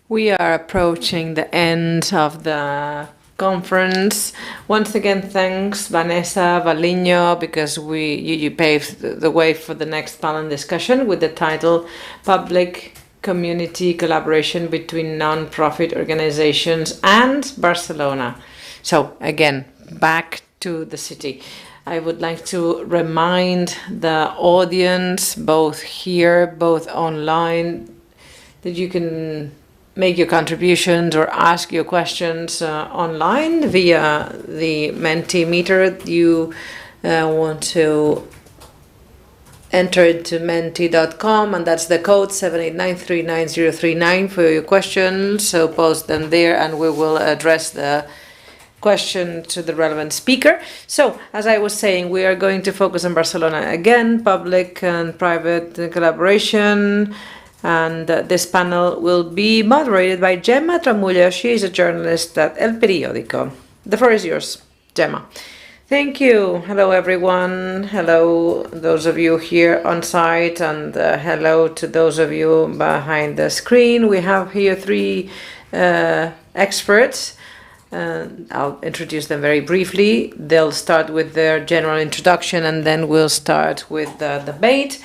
We are approaching the end of the conference. Once again, thanks Vanessa Valinho, because you paved the way for the next panel discussion with the title Public Community Collaboration Between Non-Profit Organizations and Barcelona. So again, back to the city. I would like to remind the audience, both here, both online, that you can make your contributions or ask your questions online via the Mentimeter. You want to enter into menti.com, and that's the code 789399039 for your questions. So post them there, and we will address the question to the relevant speaker. So, as I was saying, we are going to focus on Barcelona again, public and private collaboration. And this panel will be moderated by Gemma Tramulla. She is a journalist at El Periódico. The floor is yours, Gemma. Thank you. Hello, everyone. Hello, those of you here on site, and hello to those of you behind the screen. We have here three experts. I'll introduce them very briefly. They'll start with their general introduction, and then we'll start with the debate.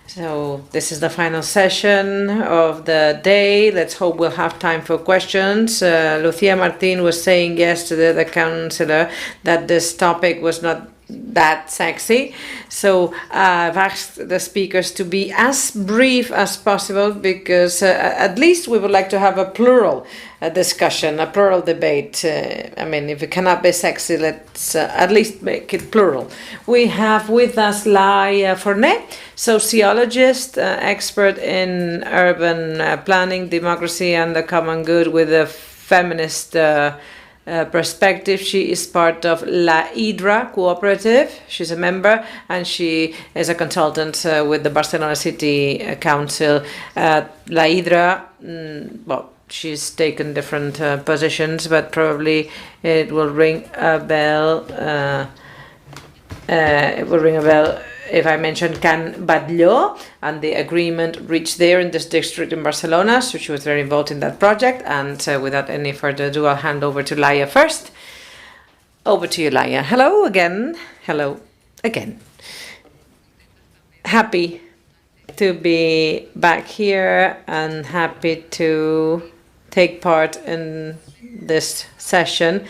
So this is the final session of the day. Let's hope we'll have time for questions. Lucia Martin was saying yesterday, the councillor, that this topic was not that sexy. So I've asked the speakers to be as brief as possible, because at least we would like to have a plural discussion, a plural debate. I mean, if it cannot be sexy, let's at least make it plural. We have with us Laia Fornet, sociologist, expert in urban planning, democracy, and the common good with a feminist perspective. She is part of La Hydra cooperative. She's a member, and she is a consultant with the Barcelona City Council. La Hydra, well, she's taken different positions, but probably it will ring a bell. It will ring a bell if I mention Can Batlló and the agreement reached there in this district in Barcelona. So she was very involved in that project. And without any further ado, I'll hand over to Laia first. Over to you, Laia. Hello again. Hello again. Happy to be back here and happy to take part in this session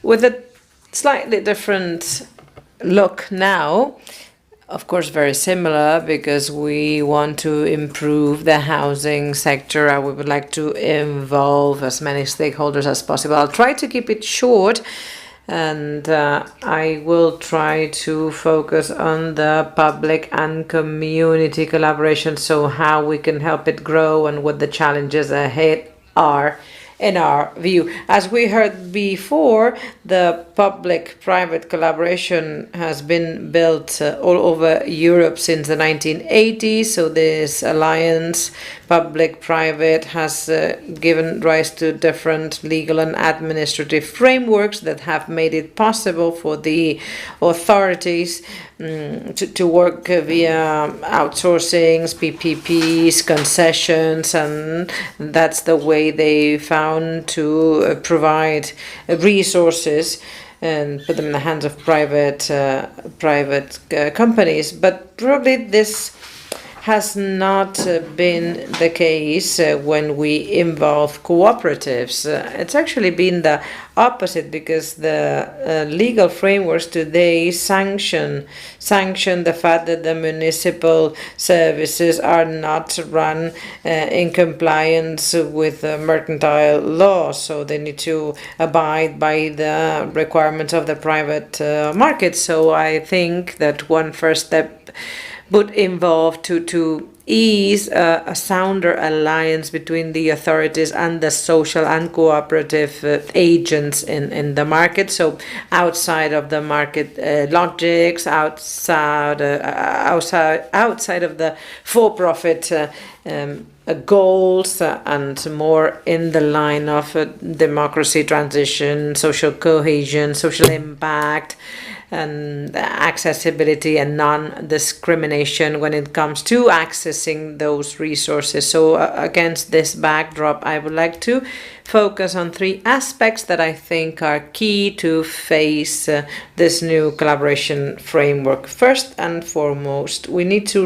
with a slightly different look now. Of course, very similar, because we want to improve the housing sector, and we would like to involve as many stakeholders as possible. I'll try to keep it short, and I will try to focus on the public and community collaboration, so how we can help it grow and what the challenges ahead are. In our view, as we heard before, the public-private collaboration has been built all over Europe since the 1980s. So this alliance, public-private, has given rise to different legal and administrative frameworks that have made it possible for the authorities to work via outsourcings, PPPs, concessions, and that's the way they found to provide resources and put them in the hands of private companies. But probably this has not been the case when we involve cooperatives. It's actually been the opposite, because the legal frameworks today sanction the fact that the municipal services are not run in compliance with mercantile law, so they need to abide by the requirements of the private market. So I think that one first step would involve to ease a sounder alliance between the authorities and the social and cooperative agents in the market. So outside of the market logics, outside of the for-profit goals, and more in the line of democracy, transition, social cohesion, social impact, and accessibility and non-discrimination when it comes to accessing those resources. So against this backdrop, I would like to focus on 3 aspects that I think are key to face this new collaboration framework. First and foremost, we need to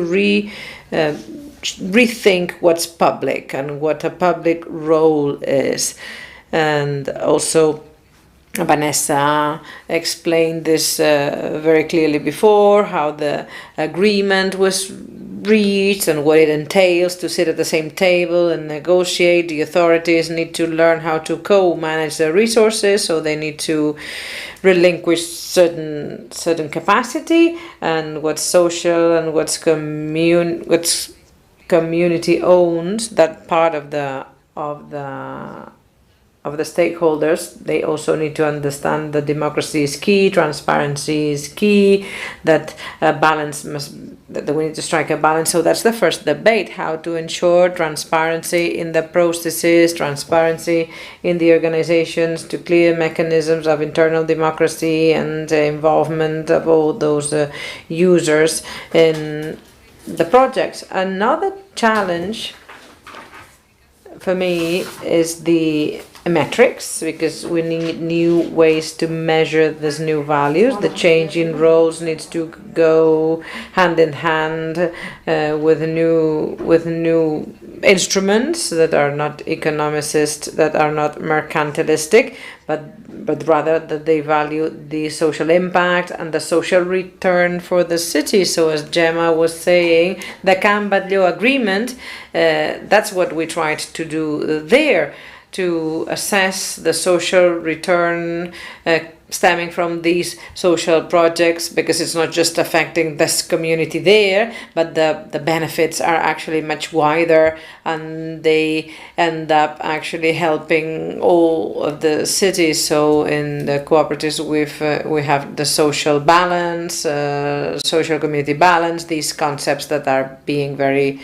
rethink what's public and what a public role is. And also Vanessa explained this very clearly before, how the agreement was reached and what it entails to sit at the same table and negotiate. The authorities need to learn how to co-manage their resources, so they need to relinquish certain capacity, and what's social and what's community owned, that part of the stakeholders, they also need to understand that democracy is key, transparency is key, that we need to strike a balance. So that's the first debate, how to ensure transparency in the processes, transparency in the organizations, to clear mechanisms of internal democracy and involvement of all those users in the projects. Another challenge for me is the metrics, because we need new ways to measure these new values. The change in roles needs to go hand in hand with new instruments that are not economicist, that are not mercantilistic, but rather that they value the social impact and the social return for the city. So as Gemma was saying, the Can Batlló agreement, that's what we tried to do there, to assess the social return stemming from these social projects, because it's not just affecting this community there, but the benefits are actually much wider, and they end up actually helping all of the cities. So in the cooperatives, we have the social balance, social community balance, these concepts that are being very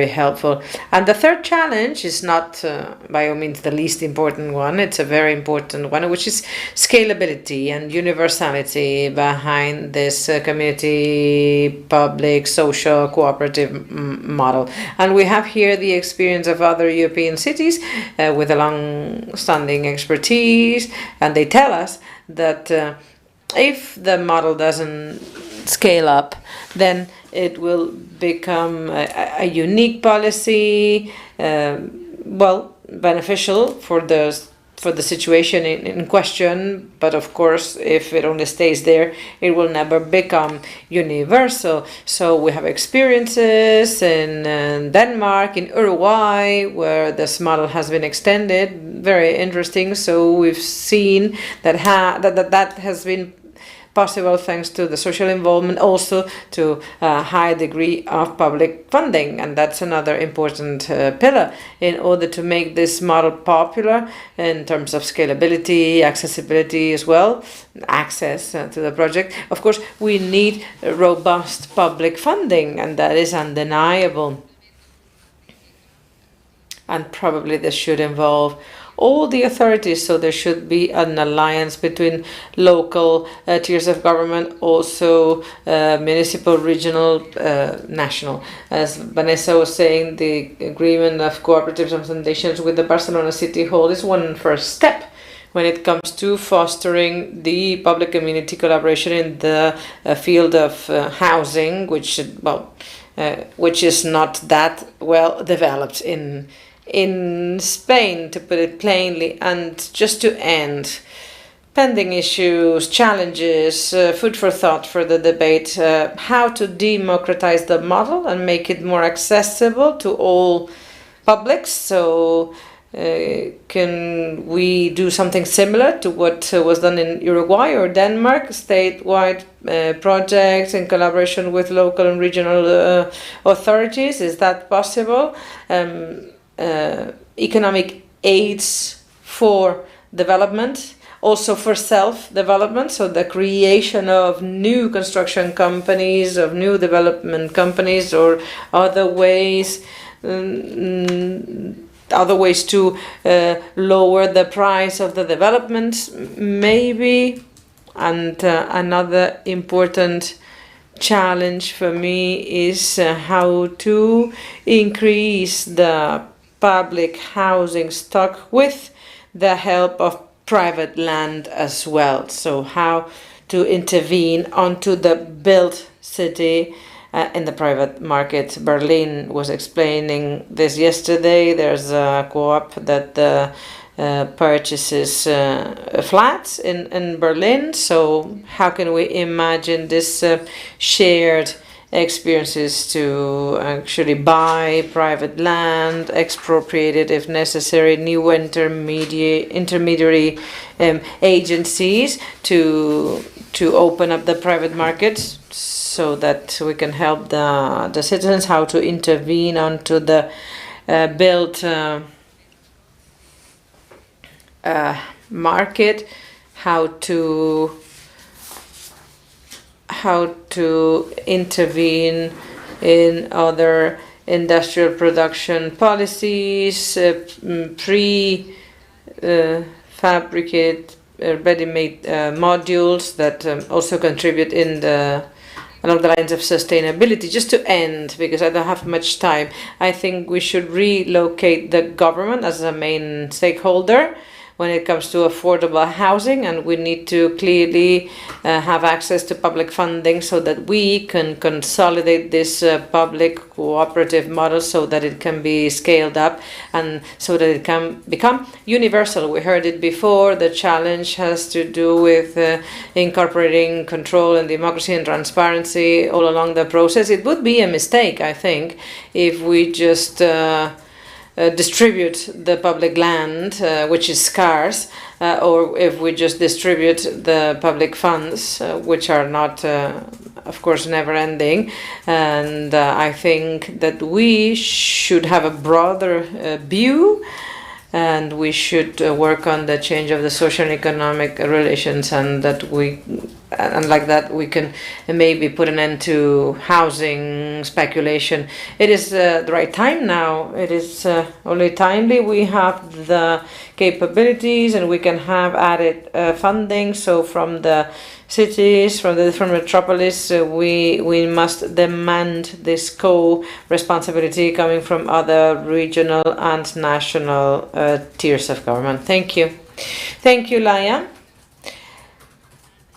helpful. And the third challenge is not by all means the least important one. It's a very important one, which is scalability and universality behind this community, public, social, cooperative model. And we have here the experience of other European cities with a long-standing expertise, and they tell us that if the model doesn't scale up, then it will become a unique policy, beneficial for the situation in question. But of course, if it only stays there, it will never become universal. So we have experiences in Denmark, in Uruguay, where this model has been extended. Very interesting. So we've seen that has been possible thanks to the social involvement, also to a high degree of public funding. And that's another important pillar in order to make this model popular in terms of scalability, accessibility as well, access to the project. Of course, we need robust public funding, and that is undeniable. And probably this should involve all the authorities, so there should be an alliance between local tiers of government, also municipal, regional, national. As Vanessa was saying, the agreement of cooperatives and foundations with the Barcelona City Hall is one first step when it comes to fostering the public community collaboration in the field of housing, which is not that well developed in Spain, to put it plainly. And just to end, pending issues, challenges, food for thought for the debate, how to democratize the model and make it more accessible to all publics. So can we do something similar to what was done in Uruguay or Denmark, statewide projects in collaboration with local and regional authorities? Is that possible? Economic aids for development, also for self-development, so the creation of new construction companies, of new development companies, or other ways to lower the price of the development. Maybe And another important challenge for me is how to increase the public housing stock with the help of private land as well. So how to intervene onto the built city in the private market. Berlin was explaining this yesterday. There's a co-op that purchases flats in Berlin. So how can we imagine this shared experiences to actually buy private land, expropriate it if necessary, new intermediary agencies to open up the private markets so that we can help the citizens how to intervene onto the built market, how to intervene in other industrial production policies, fabricate ready-made modules that also contribute along the lines of sustainability. Just to end, because I don't have much time, I think we should relocate the government as a main stakeholder when it comes to affordable housing, and we need to clearly have access to public funding so that we can consolidate this public cooperative model so that it can be scaled up and so that it can become universal. We heard it before, the challenge has to do with incorporating control and democracy and transparency all along the process. It would be a mistake, I think, if we just distribute the public land, which is scarce, or if we just distribute the public funds, which are not, of course, never ending. And I think that we should have a broader view, and we should work on the change of the social and economic relations, and like that we can maybe put an end to housing speculation. It is the right time now. It is only timely. We have the capabilities and we can have added funding. So from the cities, from the different metropolis, we must demand this co-responsibility coming from other regional and national tiers of government. Thank you. Thank you, Laia.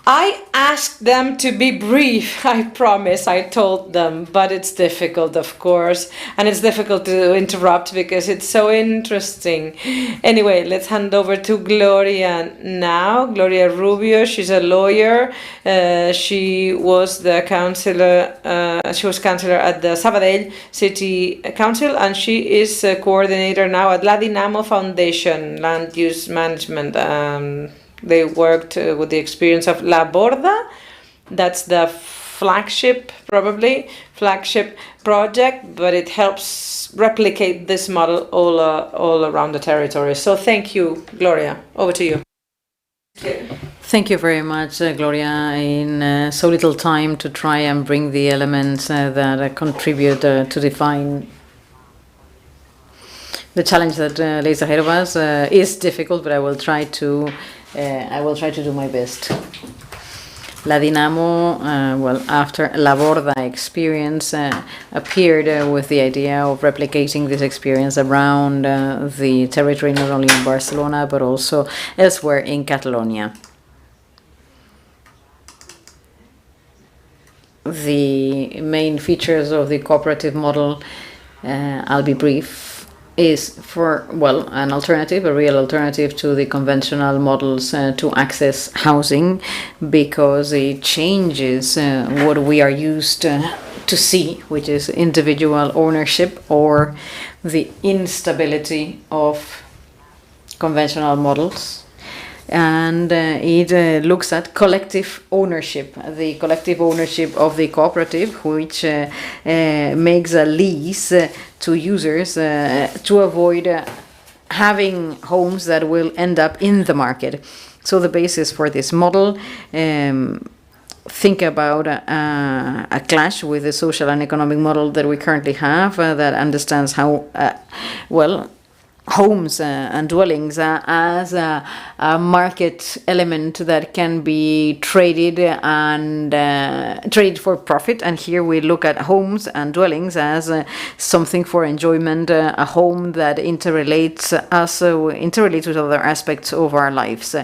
I asked them to be brief, I promise, I told them, but it's difficult, of course, and it's difficult to interrupt because it's so interesting. Anyway, let's hand over to Gloria now. Gloria Rubio, she's a lawyer. She was the councillor, councillor at the Sabadell City Council, and she is a coordinator now at La Dinamo Foundation, Land Use Management. They worked with the experience of La Borda. That's the flagship project, but it helps replicate this model all around the territory. So thank you, Gloria. Over to you. Thank you very much, Gloria, in so little time to try and bring the elements that contribute to define the challenge that lays ahead of us. Is difficult, but I will try to do my best. La Dinamo, after La Borda experience, appeared with the idea of replicating this experience around the territory, not only in Barcelona, but also elsewhere in Catalonia. The main features of the cooperative model, I'll be brief, is a real alternative to the conventional models to access housing, because it changes what we are used to see, which is individual ownership or the instability of conventional models. And it looks at collective ownership, the collective ownership of the cooperative, which makes a lease to users to avoid having homes that will end up in the market. So the basis for this model, think about a clash with the social and economic model that we currently have that understands homes and dwellings as a market element that can be traded and traded for profit. And here we look at homes and dwellings as something for enjoyment, a home that interrelates with other aspects of our lives.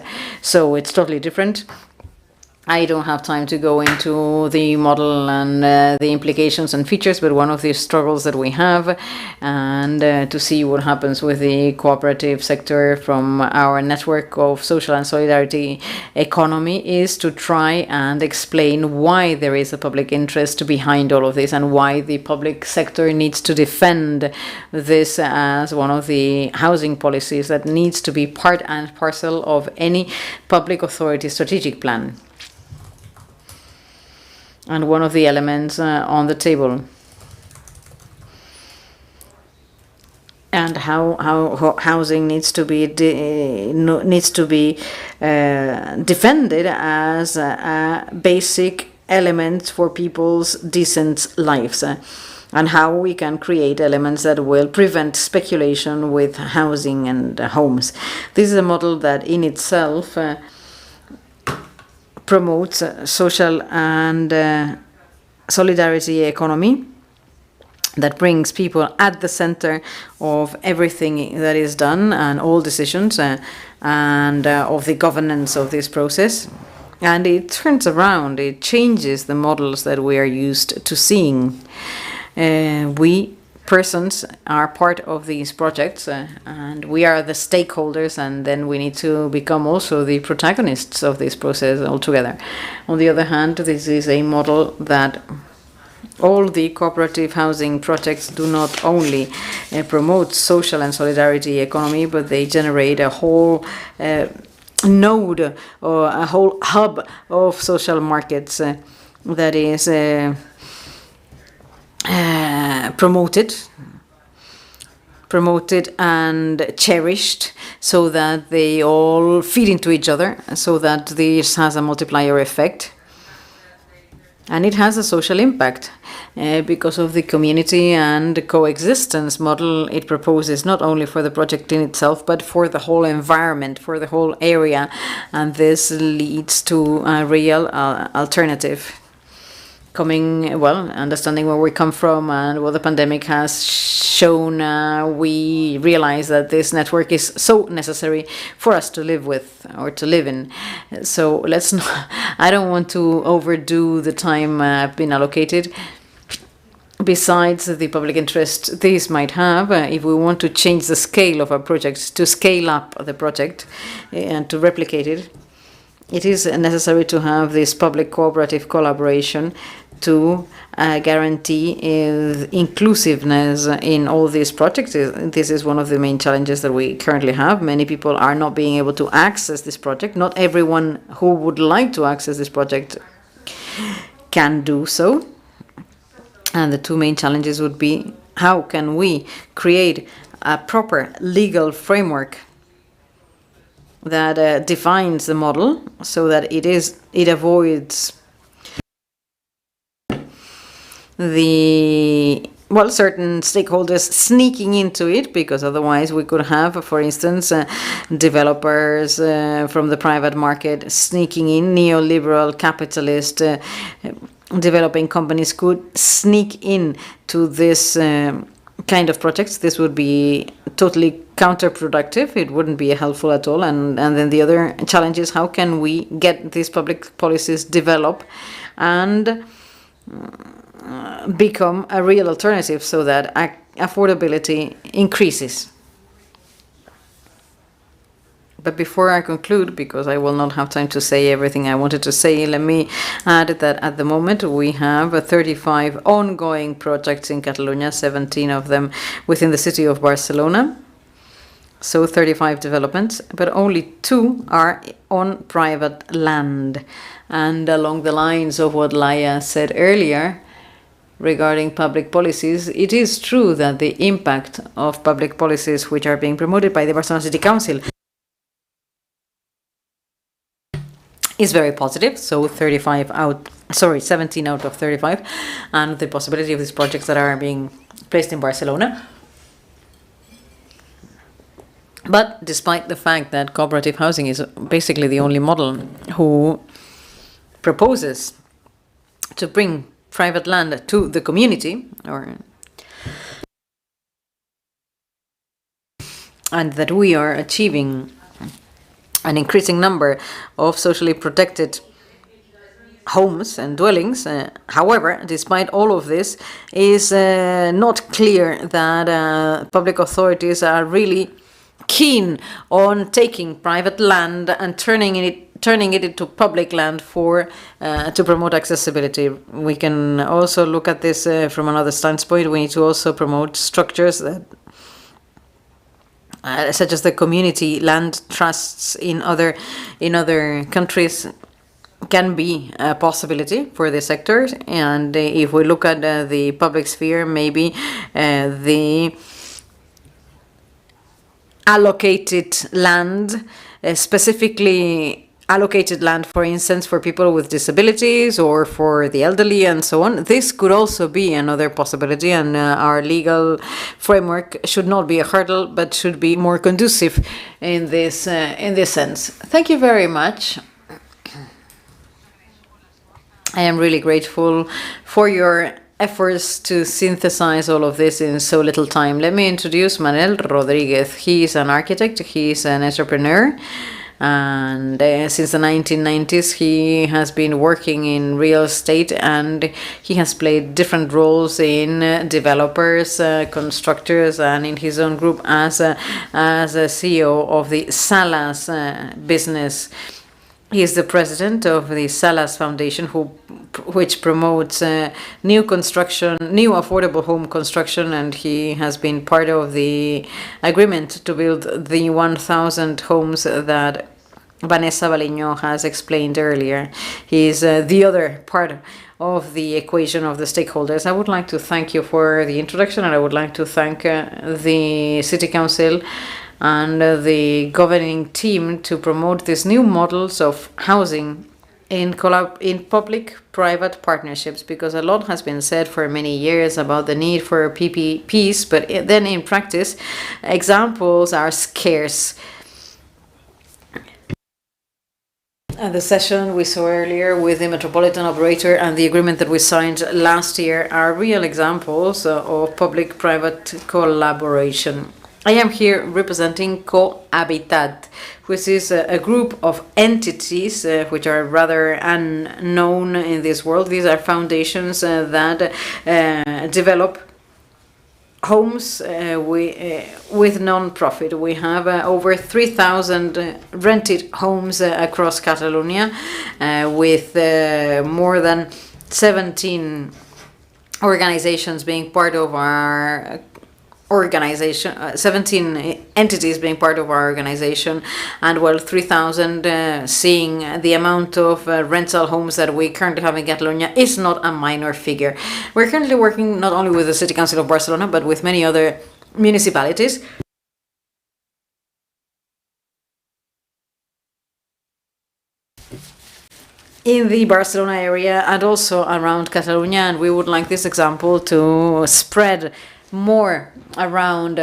So it's totally different. I don't have time to go into the model and the implications and features, but one of the struggles that we have, and to see what happens with the cooperative sector from our network of social and solidarity economy, is to try and explain why there is a public interest behind all of this and why the public sector needs to defend this as one of the housing policies that needs to be part and parcel of any public authority strategic plan. And one of the elements on the table. And how housing needs to be defended as a basic element for people's decent lives, and how we can create elements that will prevent speculation with housing and homes. This is a model that in itself promotes social and solidarity economy that brings people at the center of everything that is done and all decisions and of the governance of this process. And it turns around, it changes the models that we are used to seeing. We persons are part of these projects and we are the stakeholders, and then we need to become also the protagonists of this process altogether. On the other hand, this is a model that all the cooperative housing projects do not only promote social and solidarity economy, but they generate a whole node or a whole hub of social markets that is promoted and cherished, so that they all feed into each other, so that this has a multiplier effect. And it has a social impact because of the community and coexistence model it proposes, not only for the project in itself, but for the whole environment, for the whole area. And this leads to a real alternative. Understanding where we come from and what the pandemic has shown, we realize that this network is so necessary for us to live with or to live in. So let's not, I don't want to overdo the time I've been allocated. Besides the public interest this might have, if we want to change the scale of our project, to scale up the project and to replicate it, it is necessary to have this public cooperative collaboration to guarantee inclusiveness in all these projects. This is one of the main challenges that we currently have. Many people are not being able to access this project. Not everyone who would like to access this project can do so. And the two main challenges would be, how can we create a proper legal framework that defines the model so that it avoids certain stakeholders sneaking into it, because otherwise we could have, for instance, developers from the private market sneaking in, neoliberal capitalist developing companies could sneak in to this kind of projects. This would be totally counterproductive. It wouldn't be helpful at all. And then the other challenge is, how can we get these public policies develop and become a real alternative so that affordability increases. But before I conclude, because I will not have time to say everything I wanted to say, let me add that at the moment we have 35 ongoing projects in Catalonia, 17 of them within the city of Barcelona. So 35 developments, but only 2 are on private land. And along the lines of what Laia said earlier, regarding public policies, it is true that the impact of public policies which are being promoted by the Barcelona City Council is very positive. So 17 out of 35, and the possibility of these projects that are being placed in Barcelona. But despite the fact that cooperative housing is basically the only model who proposes to bring private land to the community, and that we are achieving an increasing number of socially protected homes and dwellings. However, despite all of this, is not clear that public authorities are really keen on taking private land and turning it into public land for to promote accessibility. We can also look at this from another standpoint. We need to also promote structures that such as the community land trusts in other countries can be a possibility for the sector. And if we look at the public sphere, maybe the allocated land, specifically allocated land, for instance, for people with disabilities or for the elderly and so on. This could also be another possibility, and our legal framework should not be a hurdle, but should be more conducive in this sense. Thank you very much. I am really grateful for your efforts to synthesize all of this in so little time. Let me introduce Manel Rodriguez. He is an architect, he is an entrepreneur, and since the 1990s he has been working in real estate, and he has played different roles in developers, constructors, and in his own group as a CEO of the Salas business. He is the president of the Salas Foundation, which promotes new affordable home construction, and he has been part of the agreement to build the 1,000 homes that Vanessa Valiño has explained earlier. He is the other part of the equation of the stakeholders. I would like to thank you for the introduction, and I would like to thank the City Council and the governing team to promote these new models of housing in public-private partnerships, because a lot has been said for many years about the need for PPPs, but then in practice, examples are scarce. And the session we saw earlier with the metropolitan operator and the agreement that we signed last year are real examples of public-private collaboration. I am here representing Cohabitat, which is a group of entities which are rather unknown in this world. These are foundations that develop homes with non-profit. We have over 3,000 rented homes across Catalonia, with more than 17 organizations being part of our 17 entities being part of our organization, and 3,000 seeing the amount of rental homes that we currently have in Catalonia is not a minor figure. We're currently working not only with the City Council of Barcelona, but with many other municipalities. In the Barcelona area and also around Catalonia, and we would like this example to spread more around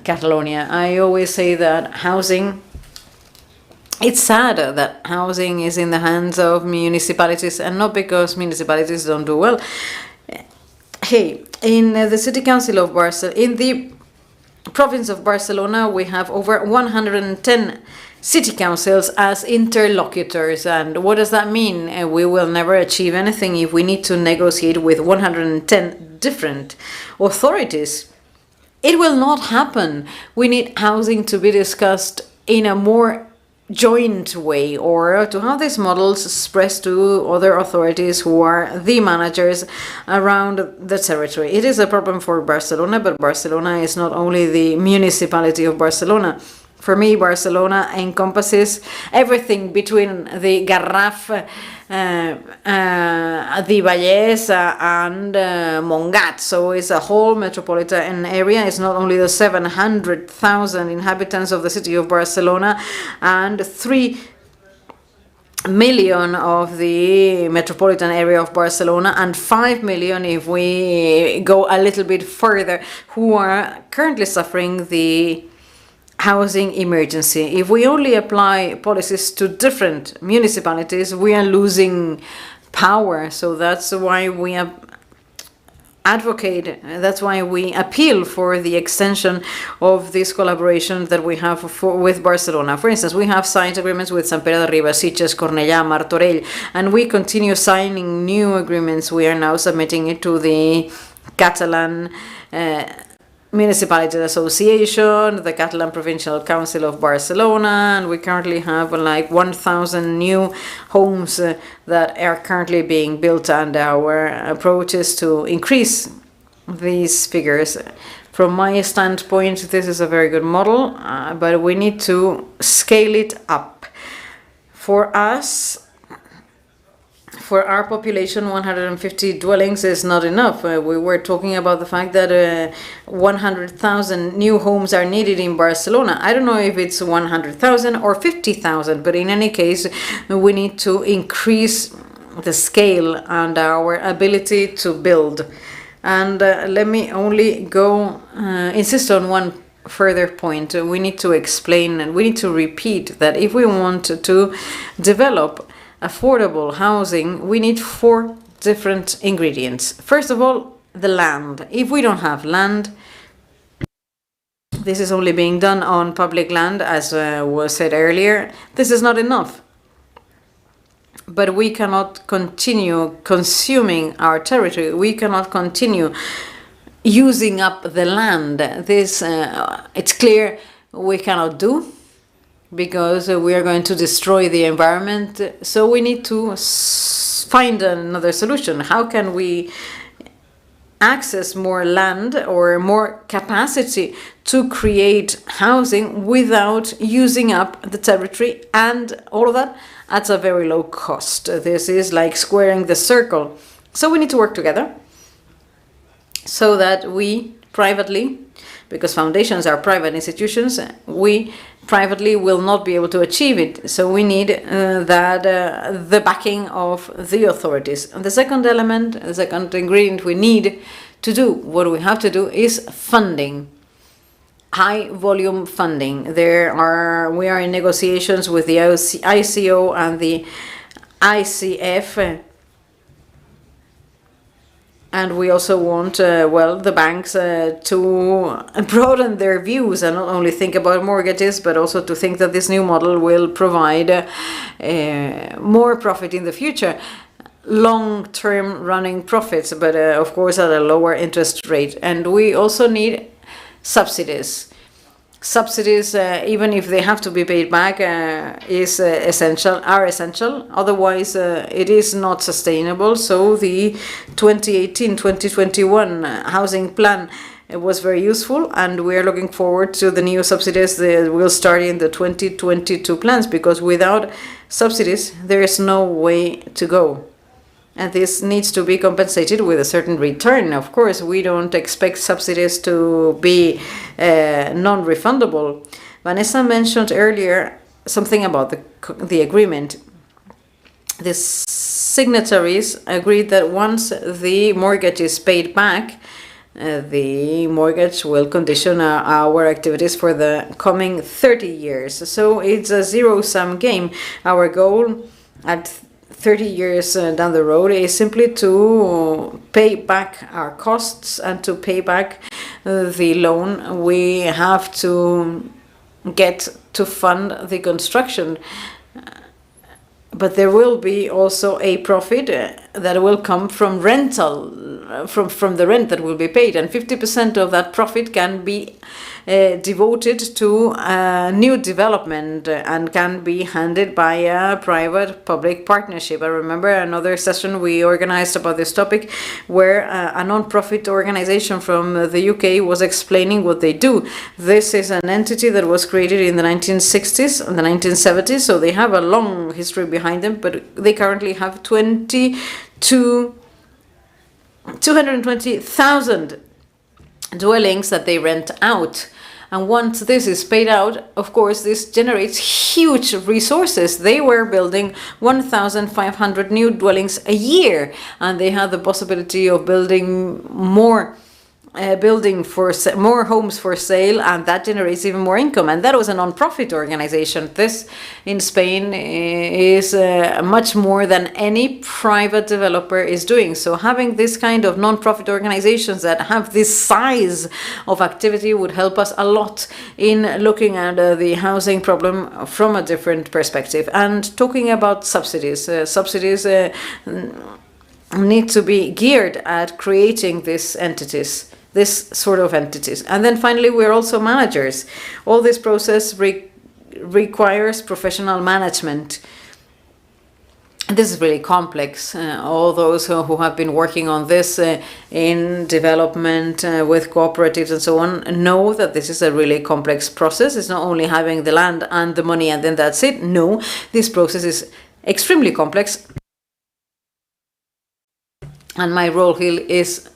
Catalonia. I always say that it's sad that housing is in the hands of municipalities, and not because municipalities don't do well. Hey, in the City Council of Barcelona, in the province of Barcelona, we have over 110 city councils as interlocutors. And what does that mean? We will never achieve anything if we need to negotiate with 110 different authorities. It will not happen. We need housing to be discussed in a more joint way, or to have these models expressed to other authorities who are the managers around the territory. It is a problem for Barcelona, but Barcelona is not only the municipality of Barcelona. For me, Barcelona encompasses everything between the Garraf, the Vallès, and Montgat. So it's a whole metropolitan area. It's not only the 700,000 inhabitants of the city of Barcelona and 3 million of the metropolitan area of Barcelona, and 5 million if we go a little bit further, who are currently suffering the housing emergency. If we only apply policies to different municipalities, we are losing power. So that's why we advocate, that's why we appeal for the extension of this collaboration that we have with Barcelona. For instance, we have signed agreements with Sant Pere de Ribes, Sitges, Cornellà, Martorell, and we continue signing new agreements. We are now submitting it to the Catalan Municipalities Association, the Catalan Provincial Council of Barcelona, and we currently have like 1,000 new homes that are currently being built, and our approach is to increase these figures. From my standpoint, this is a very good model, but we need to scale it up. For us, for our population, 150 dwellings is not enough. We were talking about the fact that 100,000 new homes are needed in Barcelona. I don't know if it's 100,000 or 50,000, but in any case, we need to increase the scale and our ability to build. And let me only insist on one further point. We need to explain and we need to repeat that if we want to develop affordable housing, we need 4 different ingredients. First of all, the land. If we don't have land, this is only being done on public land, as was said earlier, this is not enough. But we cannot continue consuming our territory. We cannot continue using up the land. This, it's clear we cannot do, because we are going to destroy the environment. So we need to find another solution. How can we access more land or more capacity to create housing without using up the territory, and all of that at a very low cost? This is like squaring the circle. So we need to work together so that we privately, because foundations are private institutions, we privately will not be able to achieve it. So we need the backing of the authorities. And the second element, the second ingredient we need to do, what we have to do, is funding. High volume funding. We are in negotiations with the ICO and the ICF. And we also want, the banks to broaden their views and not only think about mortgages, but also to think that this new model will provide more profit in the future. Long-term running profits, but of course at a lower interest rate. And we also need subsidies. Subsidies, even if they have to be paid back, are essential. Otherwise, it is not sustainable. So the 2018-2021 housing plan was very useful, and we are looking forward to the new subsidies that will start in the 2022 plans, because without subsidies, there is no way to go. And this needs to be compensated with a certain return. Of course, we don't expect subsidies to be non-refundable. Vanessa mentioned earlier something about the agreement. The signatories agreed that once the mortgage is paid back, the mortgage will condition our activities for the coming 30 years. So it's a zero-sum game. Our goal at 30 years down the road is simply to pay back our costs and to pay back the loan we have to get to fund the construction. But there will be also a profit that will come from rental, from the rent that will be paid, and 50% of that profit can be devoted to new development and can be handed by a private-public partnership. I remember another session we organized about this topic where a non-profit organization from the UK was explaining what they do. This is an entity that was created in the 1960s and the 1970s, so they have a long history behind them, but they currently have 220,000 dwellings that they rent out. And once this is paid out, of course, this generates huge resources. They were building 1,500 new dwellings a year, and they had the possibility of building more building more homes for sale, and that generates even more income. And that was a non-profit organization. This in Spain is much more than any private developer is doing. So having this kind of non-profit organizations that have this size of activity would help us a lot in looking at the housing problem from a different perspective. And talking about subsidies, subsidies need to be geared at creating these entities, this sort of entities. And then finally, we're also managers. All this process requires professional management. This is really complex. All those who have been working on this in development with cooperatives and so on know that this is a really complex process. It's not only having the land and the money and then that's it. No, this process is extremely complex. And my role here is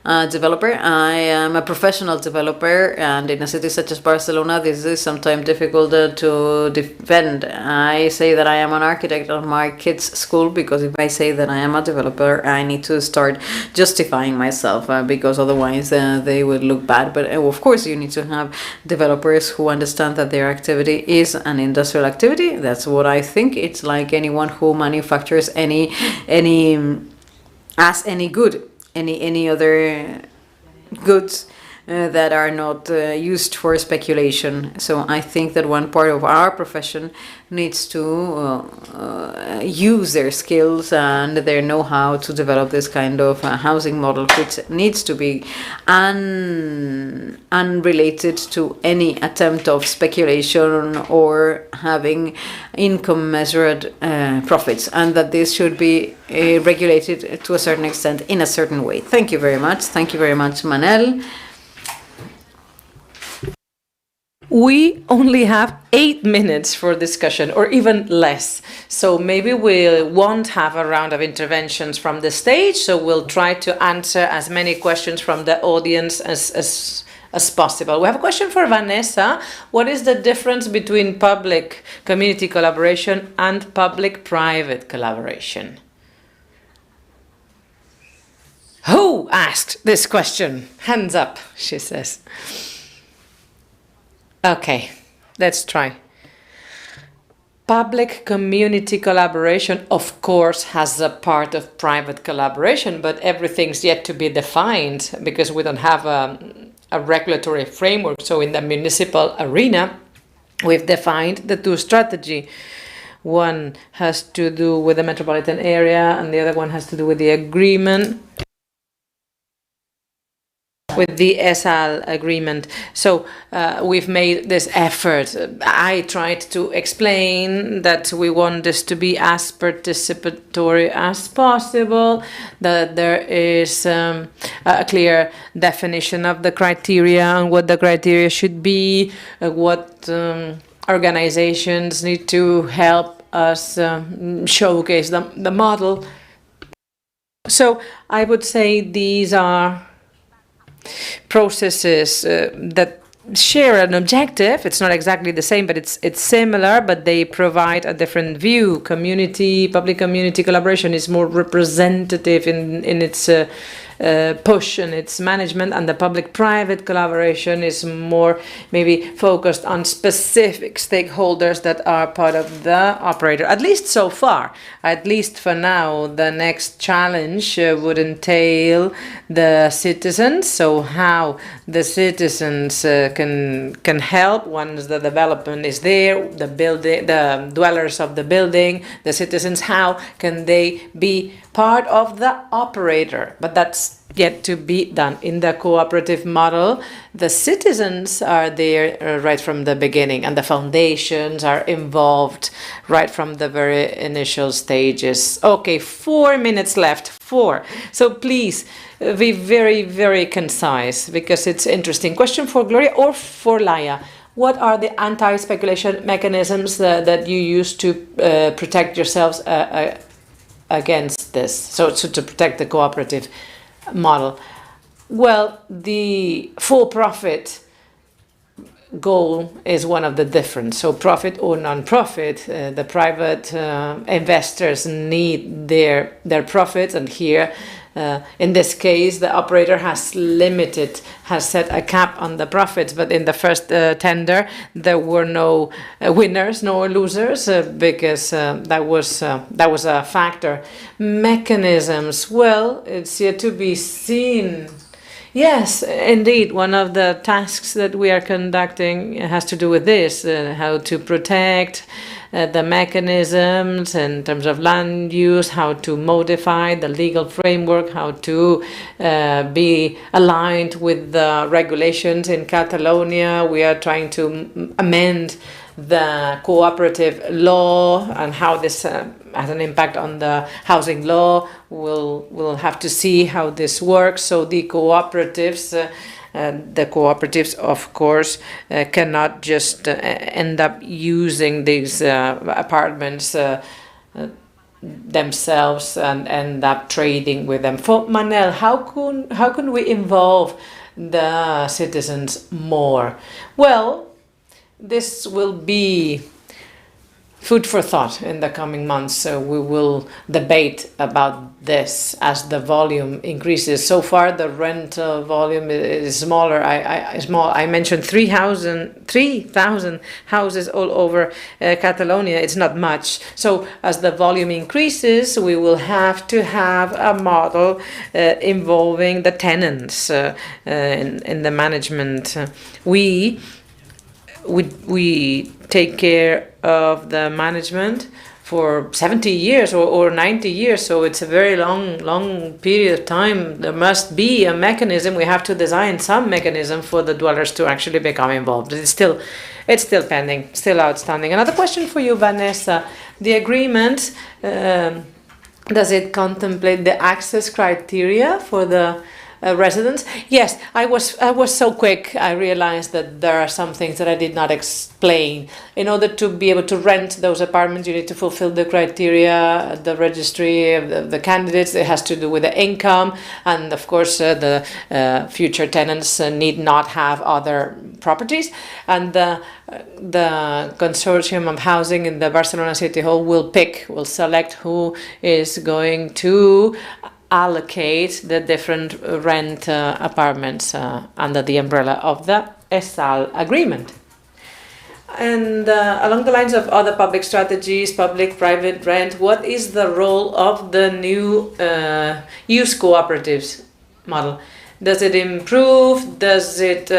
a developer. I am a professional developer, and in a city such as Barcelona, this is sometimes difficult to defend. I say that I am an architect of my kids' school because if I say that I am a developer, I need to start justifying myself because otherwise they would look bad. But of course, you need to have developers who understand that their activity is an industrial activity. That's what I think. It's like anyone who manufactures any good, any other goods that are not used for speculation. So I think that one part of our profession needs to use their skills and their know-how to develop this kind of housing model, which needs to be unrelated to any attempt of speculation or having income measured profits, and that this should be regulated to a certain extent in a certain way. Thank you very much. Thank you very much, Manel. We only have 8 minutes for discussion, or even less. So maybe we won't have a round of interventions from the stage. So we'll try to answer as many questions from the audience as possible. We have a question for Vanessa. What is the difference between public community collaboration and public-private collaboration? Who asked this question? Hands up, she says. Okay, let's try. Public community collaboration, of course, has a part of private collaboration, but everything's yet to be defined because we don't have a regulatory framework. So in the municipal arena, we've defined the two strategies. One has to do with the metropolitan area and the other one has to do with the agreement, with the ESAL agreement. So we've made this effort. I tried to explain that we want this to be as participatory as possible, that there is a clear definition of the criteria and what the criteria should be, what organizations need to help us showcase the model. So I would say these are processes that share an objective. It's not exactly the same, but it's similar, but they provide a different view. Public community collaboration is more representative in its push and its management, and the public-private collaboration is more maybe focused on specific stakeholders that are part of the operator, at least so far. At least for now, the next challenge would entail the citizens, so how the citizens can help once the development is there, the dwellers of the building, the citizens, how can they be part of the operator? But that's yet to be done. In the cooperative model, the citizens are there right from the beginning, and the foundations are involved right from the very initial stages. Okay, 4 minutes left. 4. So please be very, very concise because it's interesting. Question for Gloria or for Laia. What are the anti-speculation mechanisms that you use to protect yourselves against this? So to protect the cooperative model. Well, the full profit goal is one of the different. So profit or non-profit, the private investors need their profits, and here In this case, the operator has set a cap on the profits, but in the first tender, there were no winners nor losers because that was a factor. Mechanisms, well, it's yet to be seen. Yes, indeed. One of the tasks that we are conducting has to do with this, how to protect the mechanisms in terms of land use, how to modify the legal framework, how to be aligned with the regulations in Catalonia. We are trying to amend the cooperative law and how this has an impact on the housing law. We'll have to see how this works. So the cooperatives, of course, cannot just end up using these apartments themselves and end up trading with them. For Manel, how can we involve the citizens more? Well, this will be food for thought in the coming months. So we will debate about this as the volume increases. So far, the rent volume is smaller. I mentioned 3,000 houses all over Catalonia. It's not much. So as the volume increases, we will have to have a model involving the tenants in the management. We take care of the management for 70 years or 90 years, so it's a very long period of time. There must be a mechanism. We have to design some mechanism for the dwellers to actually become involved. It's still pending, still outstanding. Another question for you, Vanessa. The agreement, does it contemplate the access criteria for the residents? Yes, I was so quick. I realized that there are some things that I did not explain. In order to be able to rent those apartments, you need to fulfill the criteria, the registry of the candidates. It has to do with the income, and of course, the future tenants need not have other properties. And the consortium of housing in the Barcelona City Hall will select who is going to allocate the different rent apartments under the umbrella of the ESAL agreement. And along the lines of other public strategies, public-private rent, what is the role of the new use cooperatives model? Does it improve? Does it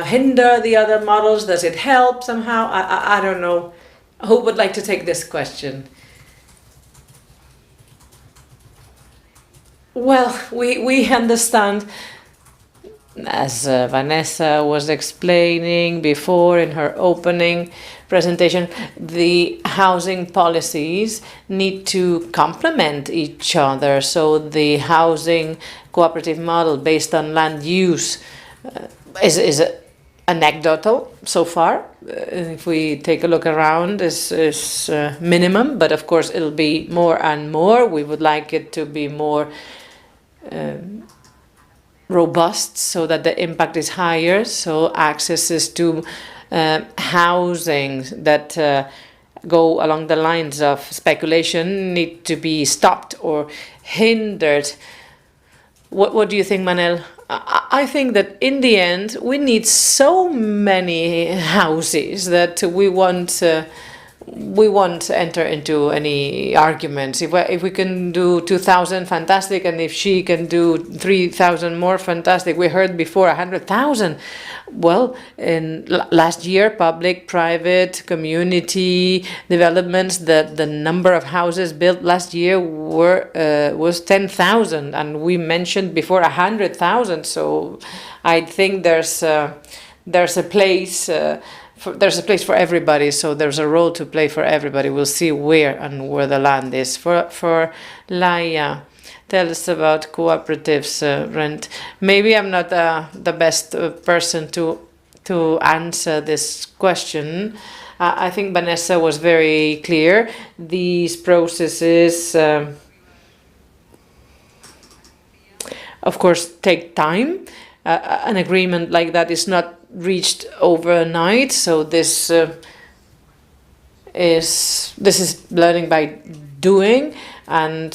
hinder the other models? Does it help somehow? I don't know. Who would like to take this question? Well, we understand, as Vanessa was explaining before in her opening presentation, the housing policies need to complement each other. So the housing cooperative model based on land use is anecdotal so far. If we take a look around, is minimum, but of course it'll be more and more. We would like it to be more robust so that the impact is higher, so accesses to housing that go along the lines of speculation need to be stopped or hindered. What do you think, Manel? I think that in the end we need so many houses that we won't enter into any arguments. If we can do 2,000, fantastic, and if she can do 3,000 more, fantastic. We heard before 100,000. Well, in last year, public, private, community developments, the number of houses built last year was 10,000, and we mentioned before 100,000. So I think there's a place. There's a place for everybody, so there's a role to play for everybody. We'll see where the land is. For Laia, tell us about cooperatives rent. Maybe I'm not the best person to answer this question. I think Vanessa was very clear. These processes, of course, take time. An agreement like that is not reached overnight, so this is learning by doing, and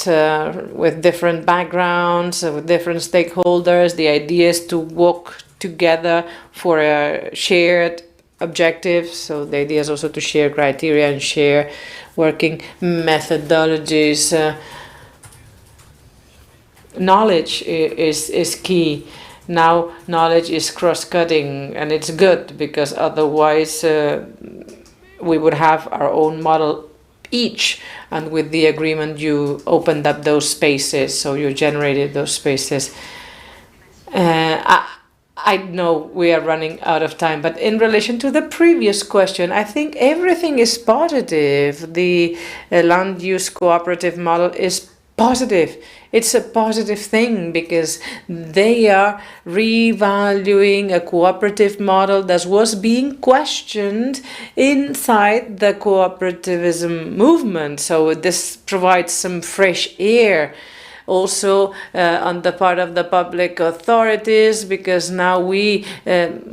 with different backgrounds, with different stakeholders. The idea is to work together for a shared objective. So the idea is also to share criteria and share working methodologies. Knowledge is key. Now knowledge is cross-cutting, and it's good, because otherwise we would have our own model each, and with the agreement you opened up those spaces, so you generated those spaces. I know we are running out of time, but in relation to the previous question, I think everything is positive. The land use cooperative model is positive. It's a positive thing, because they are revaluing a cooperative model that was being questioned inside the cooperativism movement. So this provides some fresh air also on the part of the public authorities, because now we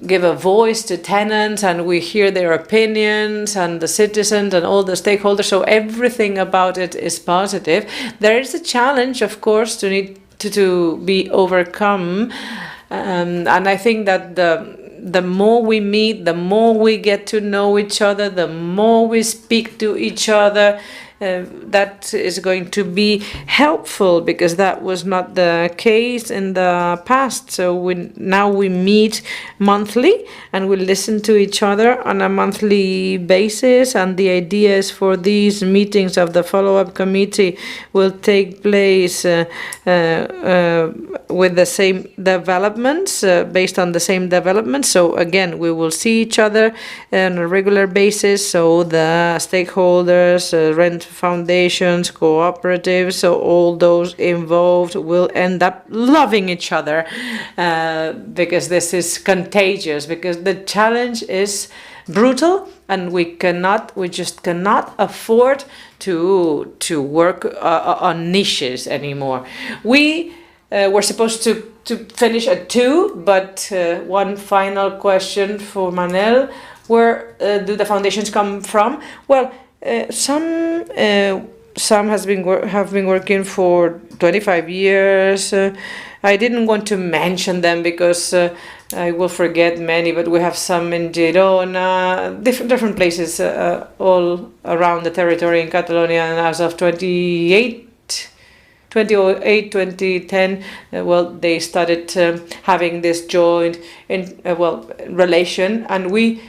give a voice to tenants and we hear their opinions, and the citizens and all the stakeholders. So everything about it is positive. There is a challenge, of course, to need to be overcome, and I think that the more we meet, the more we get to know each other, the more we speak to each other, that is going to be helpful, because that was not the case in the past. So now we meet monthly and we listen to each other on a monthly basis, and the idea is for these meetings of the follow-up committee will take place with the same developments, based on the same developments. So again, we will see each other on a regular basis, so the stakeholders, rent foundations, cooperatives, so all those involved will end up loving each other, because this is contagious, because the challenge is brutal, and we just cannot afford to work on niches anymore. We were supposed to finish at 2, but one final question for Manel. Where do the foundations come from? Well, some have been working for 25 years. I didn't want to mention them because I will forget many, but we have some in Girona, different places all around the territory in Catalonia. And as of 2010, well, they started having this joint relation, and we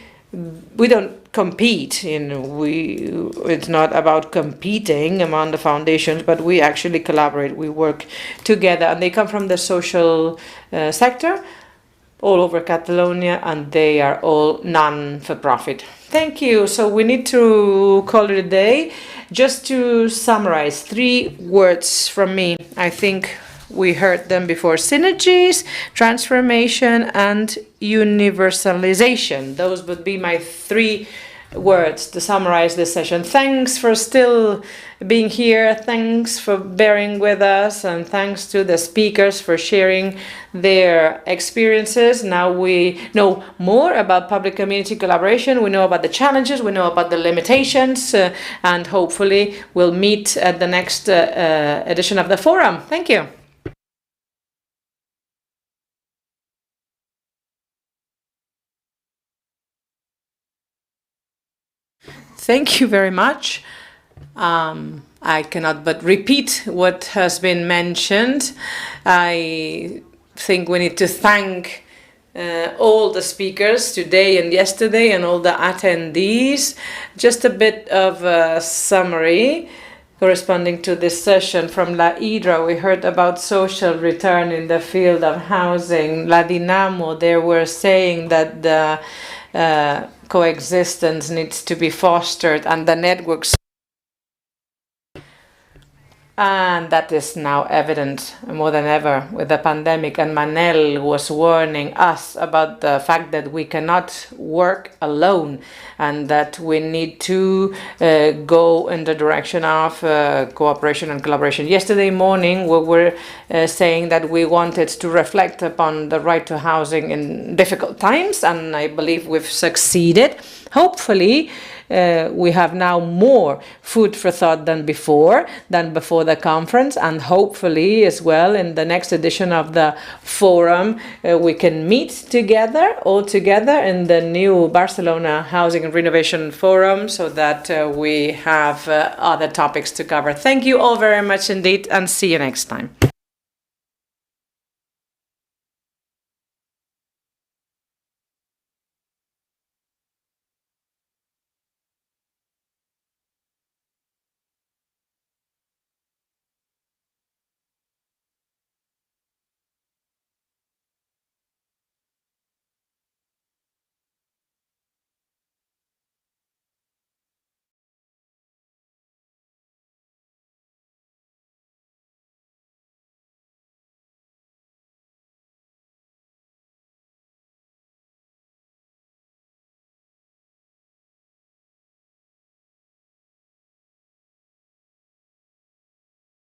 don't compete. It's not about competing among the foundations, but we actually collaborate. We work together, and they come from the social sector all over Catalonia, and they are all non-for-profit. Thank you. So we need to call it a day. Just to summarize, 3 words from me. I think we heard them before: synergies, transformation, and universalization. Those would be my 3 words to summarize this session. Thanks for still being here. Thanks for bearing with us, and thanks to the speakers for sharing their experiences. Now we know more about public-community collaboration. We know about the challenges. We know about the limitations, and hopefully we'll meet at the next edition of the forum. Thank you. Thank you very much. I cannot but repeat what has been mentioned. I think we need to thank all the speakers today and yesterday and all the attendees. Just a bit of a summary corresponding to this session from La Hydra. We heard about social return in the field of housing. La Dinamo, they were saying that the coexistence needs to be fostered, and the networks, and that is now evident more than ever with the pandemic. And Manel was warning us about the fact that we cannot work alone, and that we need to go in the direction of cooperation and collaboration. Yesterday morning we were saying that we wanted to reflect upon the right to housing in difficult times, and I believe we've succeeded. Hopefully we have now more food for thought than before the conference, and hopefully as well in the next edition of the forum we can meet together, all together, in the new Barcelona Housing and Renovation Forum, so that we have other topics to cover. Thank you all very much indeed, and see you next time.